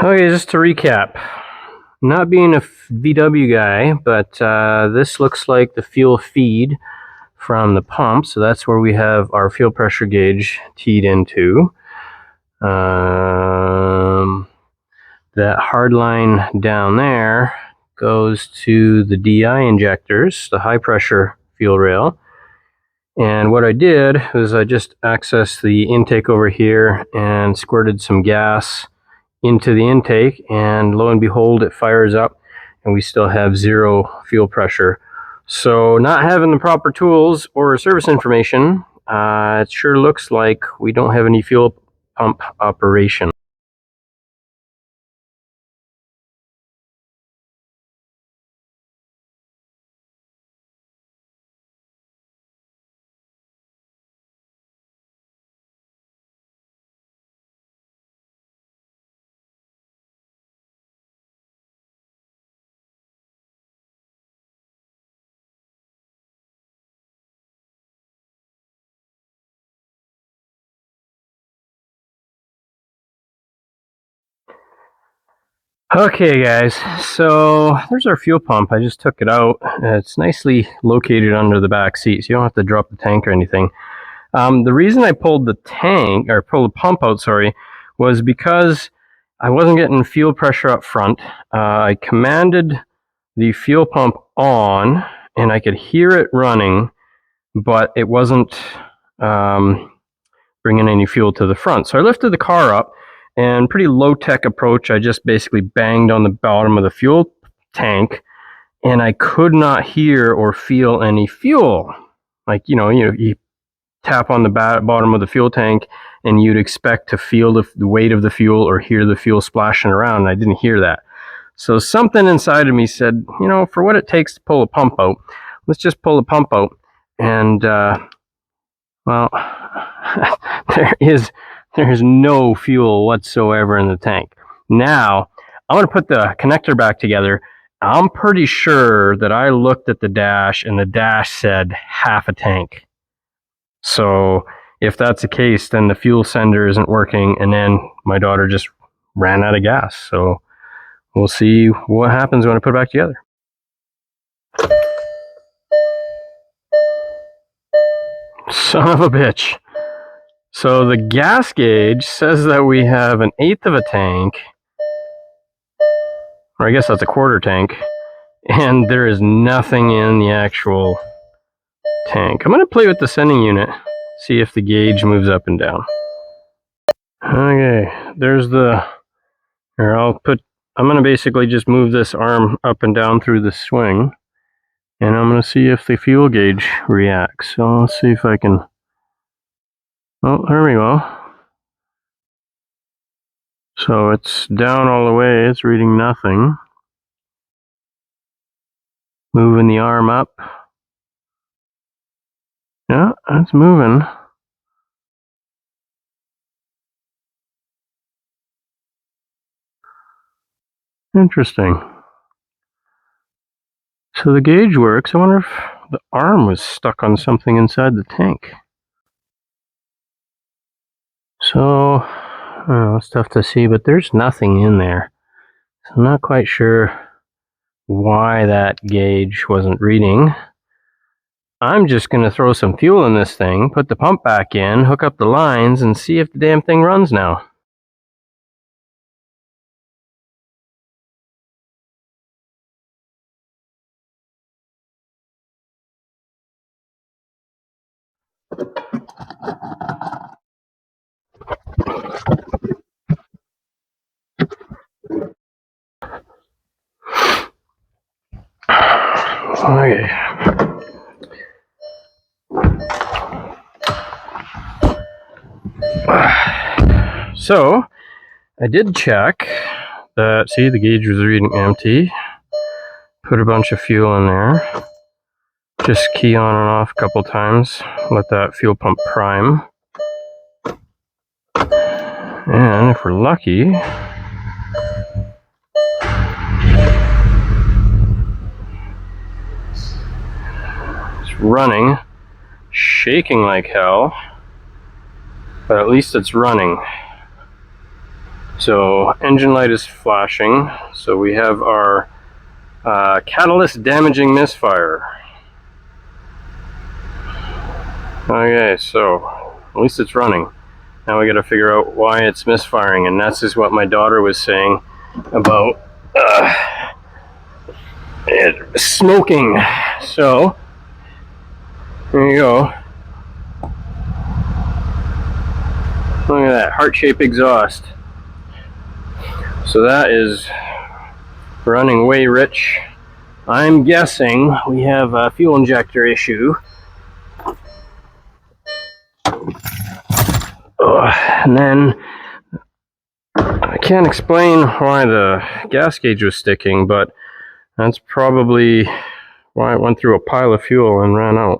Okay, just to recap, not being a VW guy, but this looks like the fuel feed from the pump, so that's where we have our fuel pressure gauge teed into. That hard line down there goes to the DI injectors, the high pressure fuel rail. And what I did was I just accessed the intake over here and squirted some gas into the intake, and lo and behold, it fires up and we still have zero fuel pressure. So not having the proper tools or service information, it sure looks like we don't have any fuel pump operation. Okay guys, so there's our fuel pump. I just took it out. It's nicely located under the back seat, so you don't have to drop the tank or anything. The reason I pulled the pump out, was because I wasn't getting fuel pressure up front. I commanded the fuel pump on and I could hear it running, but it wasn't bringing any fuel to the front. So I lifted the car up, and pretty low-tech approach, I just basically banged on the bottom of the fuel tank, and I could not hear or feel any fuel. Like, you tap on the bottom of the fuel tank and you'd expect to feel the weight of the fuel or hear the fuel splashing around, and I didn't hear that. So something inside of me said, for what it takes to pull a pump out, let's just pull the pump out. And well, there is no fuel whatsoever in the tank. Now, I'm going to put the connector back together. I'm pretty sure that I looked at the dash and the dash said half a tank. So if that's the case, then the fuel sender isn't working, and then my daughter just ran out of gas. So we'll see what happens when I put it back together. Son of a bitch. So the gas gauge says that we have 1/8 of a tank, or I guess that's a quarter tank, and there is nothing in the actual tank. I'm going to play with the sending unit, see if the gauge moves up and down. Okay, there's I'm going to basically just move this arm up and down through the swing, and I'm going to see if the fuel gauge reacts. So let's see if I can, oh, there we go. So it's down all the way, it's reading nothing. Moving the arm up. Yeah, it's moving. Interesting. So the gauge works. I wonder if the arm was stuck on something inside the tank. So, it's tough to see, but there's nothing in there. So I'm not quite sure why that gauge wasn't reading. I'm just going to throw some fuel in this thing, put the pump back in, hook up the lines, and see if the damn thing runs now. Okay. So, I did check that, see, the gauge was reading empty. Put a bunch of fuel in there. Just key on and off a couple times. Let that fuel pump prime. And if we're lucky, it's running, shaking like hell, but at least it's running. So engine light is flashing. So we have our catalyst damaging misfire. Okay, so at least it's running. Now we got to figure out why it's misfiring, and that's just what my daughter was saying about it smoking. So there you go. Look at that heart-shaped exhaust. So that is running way rich. I'm guessing we have a fuel injector issue. And then I can't explain why the gas gauge was sticking, but that's probably why it went through a pile of fuel and ran out.